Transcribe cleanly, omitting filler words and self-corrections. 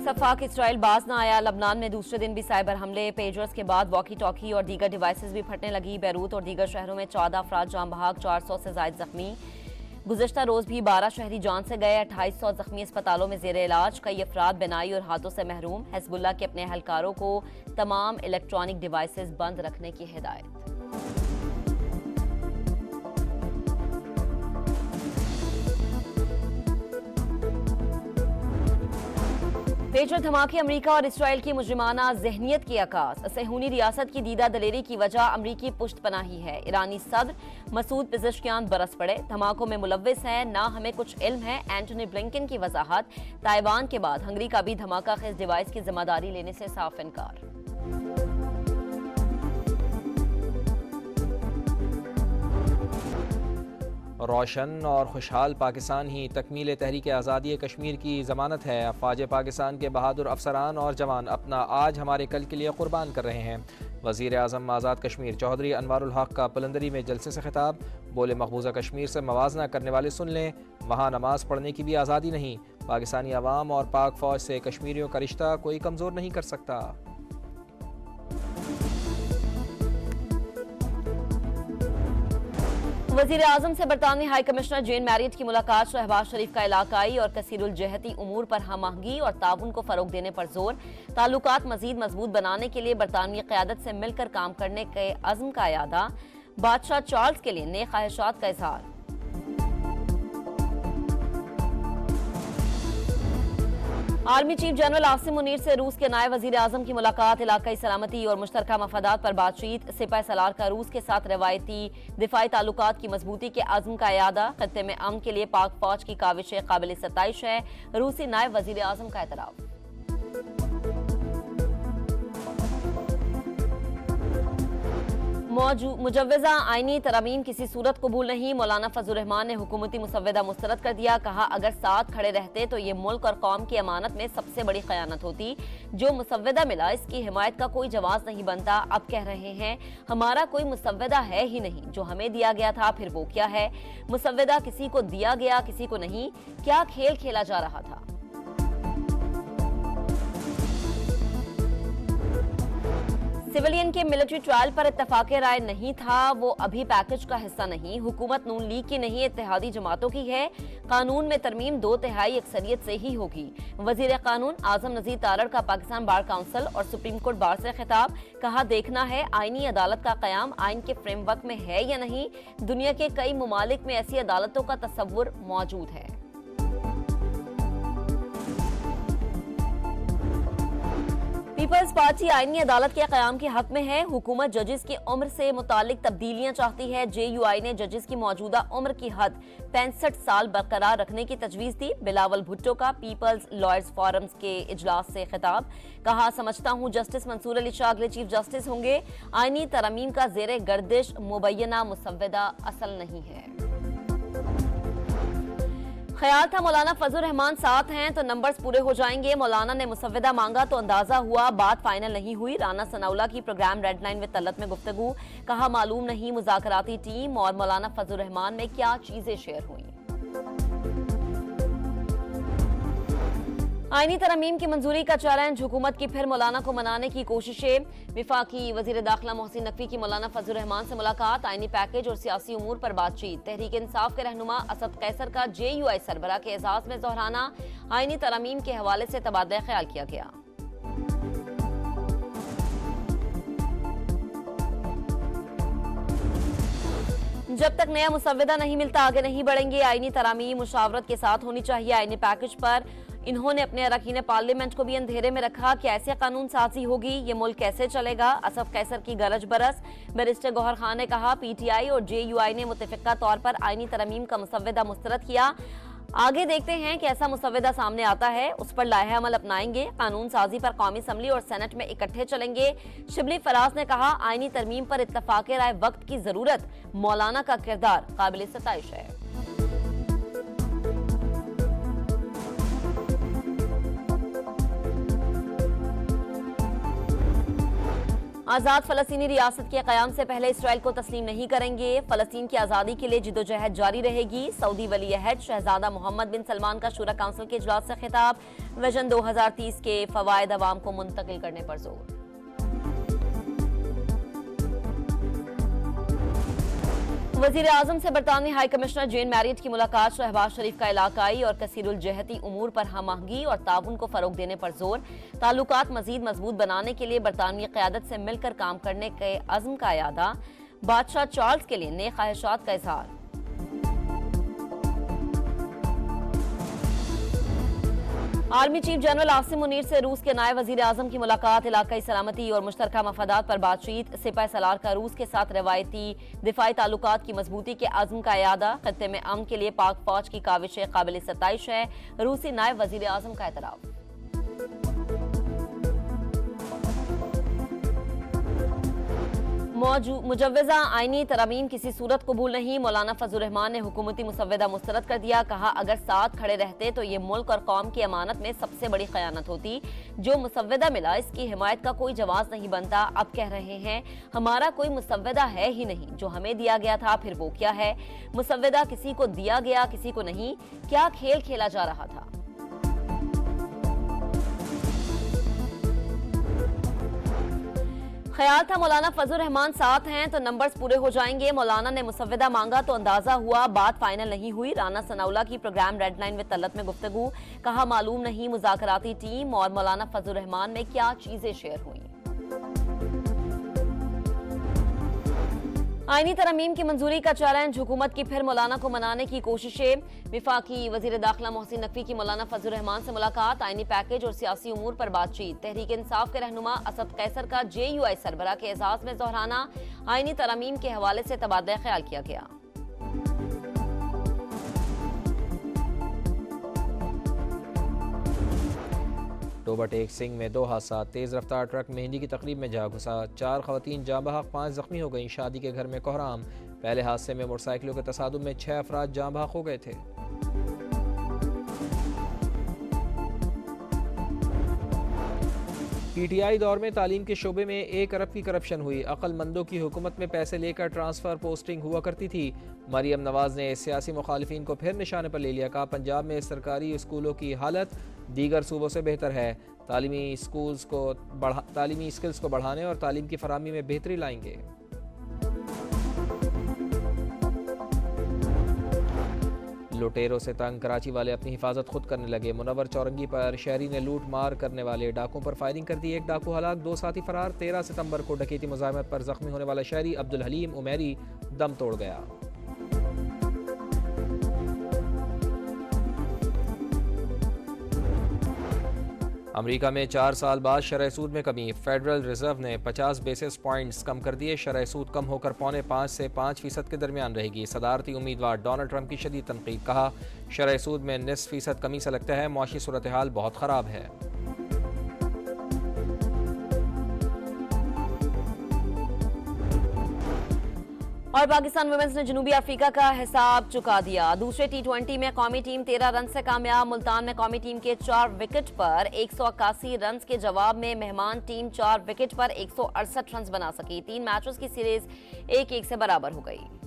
सफाक Israel बाज न आया। लबनान में दूसरे दिन भी साइबर हमले, पेजर्स के बाद वॉकी टॉकी और दीगर डिवाइसेस भी फटने लगी। बैरूत और दीगर शहरों में 14 अफराद जान बहक, 400 से जायद जख्मी। गुज़श्ता रोज भी 12 शहरी जान से गए, 2800 जख्मी अस्पतालों में जेर इलाज। कई अफराद बिनाई और हाथों से महरूम। हिजबुल्लाह के अपने एहलकारों को तमाम इलेक्ट्रॉनिक डिवाइसेस बंद रखने की हिदायत। पेजर धमाके अमरीका और इसराइल की मुजरिमाना जहनियत की अक्कास। सेहूनी रियासत की दीदा दलेरी की वजह अमरीकी पुष्टपनाही है। ईरानी सदर मसूद पिज़ेश्कियान बरस पड़े, धमाकों में मुलव्विस हैं, ना हमें कुछ इल्म है। एंटनी ब्लिंकन की वजाहत। ताइवान के बाद हंगरी का भी धमाका खेज डिवाइस की जिम्मेदारी लेने से साफ इनकार। रोशन और खुशहाल पाकिस्तान ही तकमील तहरीक आज़ादी कश्मीर की ज़मानत है। अफवाज पाकिस्तान के बहादुर अफसरान और जवान अपना आज हमारे कल के लिए कुर्बान कर रहे हैं। वज़ीर आज़म आज़ाद कश्मीर चौधरी अनवारुल हक का बुलंदरी में जलसे से खिताब। बोले, मकबूजा कश्मीर से मवाजना करने वाले सुन लें, वहाँ नमाज पढ़ने की भी आज़ादी नहीं। पाकिस्तानी अवाम और पाक फ़ौज से कश्मीरियों का रिश्ता कोई कमज़ोर नहीं कर सकता। वज़ीर आज़म से बरतानवी हाई कमिश्नर जेन मैरियट की मुलाकात। शहबाज शरीफ का इलाकाई और कसीरुल जहती उमूर पर हम आहंगी और ताउन को फरोग देने पर जोर। ताल्लुकात मजीद मजबूत बनाने के लिए बरतानवी क़यादत से मिलकर काम करने के अज़्म का यादा। बादशाह चार्ल्स के लिए नेक ख्वाहिशात का इज़हार। Army chief general Asim Munir से रूस के नायब वजीर आजम की मुलाकात। इलाकाई सलामती और मुश्तरका मफादात पर बातचीत। सिपाही सलार का रूस के साथ रवायती दिफाई ताल्लुकात की मजबूती के अज़्म का यादा। खत्ते में अमन के लिए पाक फौज की काविशें काबिल सताइश है। रूसी नायब वजीर आजम का एतराफ़। मुजव्वज़ा आईनी तरमीम किसी सूरत कबूल नहीं। मौलाना फजलुर रहमान ने हुकूमती मुसव्वदा मुस्तरद कर दिया। कहा, अगर साथ खड़े रहते तो ये मुल्क और कौम की अमानत में सबसे बड़ी खयानत होती। जो मुसव्वदा मिला इसकी हिमायत का कोई जवाब नहीं बनता। अब कह रहे हैं हमारा कोई मुसव्वदा है ही नहीं, जो हमें दिया गया था फिर वो क्या है। मुसव्वदा किसी को दिया गया किसी को नहीं, क्या खेल खेला जा रहा था। सिविलियन के मिलिट्री ट्रायल पर इत्तफाक राय नहीं था, वो अभी पैकेज का हिस्सा नहीं। हुकूमत नून लीग की नहीं, इत्तेहादी जमातों की है। कानून में तरमीम 2/3 अक्सरियत से ही होगी। वजीर कानून आजम नजीर तारड़ का पाकिस्तान बार काउंसिल और सुप्रीम कोर्ट बार से खिताब। कहा, देखना है आईनी अदालत का कयाम आइन के फ्रेमवर्क में है या नहीं। दुनिया के कई ममालिक में ऐसी अदालतों का तस्वुर मौजूद है। पीपल्स पार्टी आईनी अदालत के क़याम के हक में है। हुकूमत जजेस की उम्र से मुतालिक तब्दीलियां चाहती है। JUI ने जजेस की मौजूदा उम्र की हद 65 साल बरकरार रखने की तजवीज़ दी। बिलावल भुट्टो का पीपल्स लॉयर्स फोरम्स के इजलास से खिताब। कहा, समझता हूँ जस्टिस मंसूर अली शाह अगले चीफ जस्टिस होंगे। आईनी तरमीम का ज़ेरे गर्दिश मुबैना मुसव्वदा असल नहीं है। ख्याल था मौलाना फजलुर रहमान साथ हैं तो नंबर्स पूरे हो जाएंगे। मौलाना ने मुसव्वदा मांगा तो अंदाजा हुआ, बात फाइनल नहीं हुई। राना सनाउल्लाह की programme red line with Talat में गुफ्तगू। कहा, मालूम नहीं मुज़ाकराती टीम और मौलाना फजलुर रहमान में क्या चीजें शेयर हुई। आईनी तरमीम की मंजूरी का चैलेंज। हुकूमत की फिर मौलाना को मनाने की कोशिशें। विफाकी वजीर दाखिला मोहसिन नकवी की मौलाना फजलुर रहमान से मुलाकात। आईनी पैकेज और सियासी उमूर पर बातचीत। तहरीक इंसाफ के रहनुमा असद कैसर का JUI सरबराह के एजाज में दोहराना। आईनी तरमीम के हवाले से तबादला ख्याल किया गया। जब तक नया मुसव्वदा नहीं मिलता आगे नहीं बढ़ेंगे। आईनी तरामीम मुशावरत के साथ होनी चाहिए। आईनी पैकेज पर इन्होंने अपने अरकान पार्लियामेंट को भी अंधेरे में रखा कि ऐसे कानून साजी होगी, ये मुल्क कैसे चलेगा। असफ कैसर की गरज बरस। बैरिस्टर गौहर खान ने कहा, PTI और JUI ने मुतफिका तौर पर आईनी तरमीम का मुसव्वदा मुस्तरद किया। आगे देखते हैं कि ऐसा मुसव्वदा सामने आता है, उस पर लाहे अमल अपनाएंगे। कानून साजी पर कौमी असम्बली और सेनेट में इकट्ठे चलेंगे। शिबली फराज ने कहा, आईनी तरमीम पर इत्तफाक राय वक्त की जरूरत। मौलाना का किरदार काबिल सताइश है। आजाद फलस्तीनी रियासत के क़याम से पहले इसराइल को तस्लीम नहीं करेंगे। फलस्तीन की आज़ादी के लिए जिदोजहद जारी रहेगी। सऊदी वली अहद शहजादा मोहम्मद बिन सलमान का शूरा काउंसिल के इजलास से खिताब। विजन 2030 के फवायद अवाम को मुंतकिल करने पर जोर। वजीर आजम से बरतानवी हाई कमिश्नर जेन मैरियट की मुलाकात। शहबाज शरीफ का इलाकाई और कसीरुल जहती उमूर पर हम आहंगी और ताउन को फरोग देने पर जोर। ताल्लुकात मजीद मजबूत बनाने के लिए बरतानवी क़यादत से मिलकर काम करने के अज़्म का यादा। बादशाह चार्ल्स के लिए नए ख्वाहिशात का इजहार। Army chief general Asim Munir से रूस के नायब वजीर आजम की मुलाकात। इलाकाई सलामती और मुश्तरका मफादात पर बातचीत। सिपह सलार का रूस के साथ रवायती दिफाई ताल्लुकात की मजबूती के अज़्म का यादा। खत्ते में अमन के लिए पाक फौज की काविशें काबिल सताइश है। रूसी नायब वजीर आजम का एतराफ़। मुजव्वज़ा आईनी तरमीम किसी सूरत कबूल नहीं। मौलाना फजल रहमान ने हुकूमती मुसव्वदा मुस्तरद कर दिया। कहा अगर साथ खड़े रहते तो ये मुल्क और कौम की अमानत में सबसे बड़ी खयानत होती। जो मुसव्वदा मिला इसकी हिमायत का कोई जवाब नहीं बनता। अब कह रहे हैं हमारा कोई मुसव्वदा है ही नहीं। जो हमें दिया गया था फिर वो क्या है? मुसव्वदा किसी को दिया गया किसी को नहीं। क्या खेल खेला जा रहा था? ख्याल था मौलाना फजल रहमान साथ हैं तो नंबर्स पूरे हो जाएंगे। मौलाना ने मुसव्वदा मांगा तो अंदाजा हुआ बात फाइनल नहीं हुई। राना सनाउल्लाह की programme red line with Talat में गुफ्तगू। कहा मालूम नहीं मुज़ाकराती टीम और मौलाना फजल रहमान में क्या चीजें शेयर हुई। आईनी तरमीम की मंजूरी का चैलेंज। हुकूमत की फिर मौलाना को मनाने की कोशिशें। विफाकी वजीर दाखिला मोहसिन नकवी की मौलाना फजल रहमान से मुलाकात। आईनी पैकेज और सियासी उमूर पर बातचीत। तहरीक इंसाफ के रहनुमा असद कैसर का JUI सरबराह के एजाज में दोहराना। आईनी तरमीम के हवाले से तबादला ख्याल किया गया। टोबा टेक सिंह में 2 हादसा। तेज़ रफ्तार ट्रक मेहंदी की तकरीब में जा घुसा। 4 खवातीन जाँ बहक 5 जख्मी हो गईं। शादी के घर में कोहराम। पहले हादसे में मोटरसाइकिलों के तसादुम में 6 अफराद जाँ बहक हो गए थे। PTI दौर में तालीम के शोबे में 1 अरब की करप्शन हुई। अक्लमंदों की हुकूमत में पैसे लेकर ट्रांसफ़र पोस्टिंग हुआ करती थी। मरियम नवाज ने सियासी मुखालिफिन को फिर निशाने पर ले लिया। कहा पंजाब में सरकारी स्कूलों की हालत दीगर सूबों से बेहतर है। तालीमी स्किल्स को बढ़ाने और तालीम की फराहमी में बेहतरी लाएंगे। लुटेरों से तंग कराची वाले अपनी हिफाजत खुद करने लगे। मुनव्वर चौरंगी पर शहरी ने लूट मार करने वाले डाकुओं पर फायरिंग कर दी। 1 डाकू हलाक 2 साथी फरार। 13 सितंबर को डकैती मुज़ाहमत पर जख्मी होने वाला शहरी अब्दुल हलीम उमेरी दम तोड़ गया। अमेरिका में 4 साल बाद शरह सूद में कमी। फेडरल रिजर्व ने 50 बेसिस पॉइंट्स कम कर दिए। शरह सूद कम होकर 4.25 से 5% के दरमियान रहेगी। सदारती उम्मीदवार डोनाल्ड ट्रंप की शदीद तनकीद। कहा शरह सूद में 0.5% कमी से लगता है मुआशी सूरत हाल बहुत ख़राब है। और पाकिस्तान वुमेन्स ने जनूबी अफ्रीका का हिसाब चुका दिया। दूसरे T20 में कौमी टीम 13 रन से कामयाब। मुल्तान में कौमी टीम के 4 विकेट पर 181 रन के जवाब में मेहमान टीम 4 विकेट पर 168 रन बना सकी। 3 मैचों की सीरीज 1-1 से बराबर हो गई।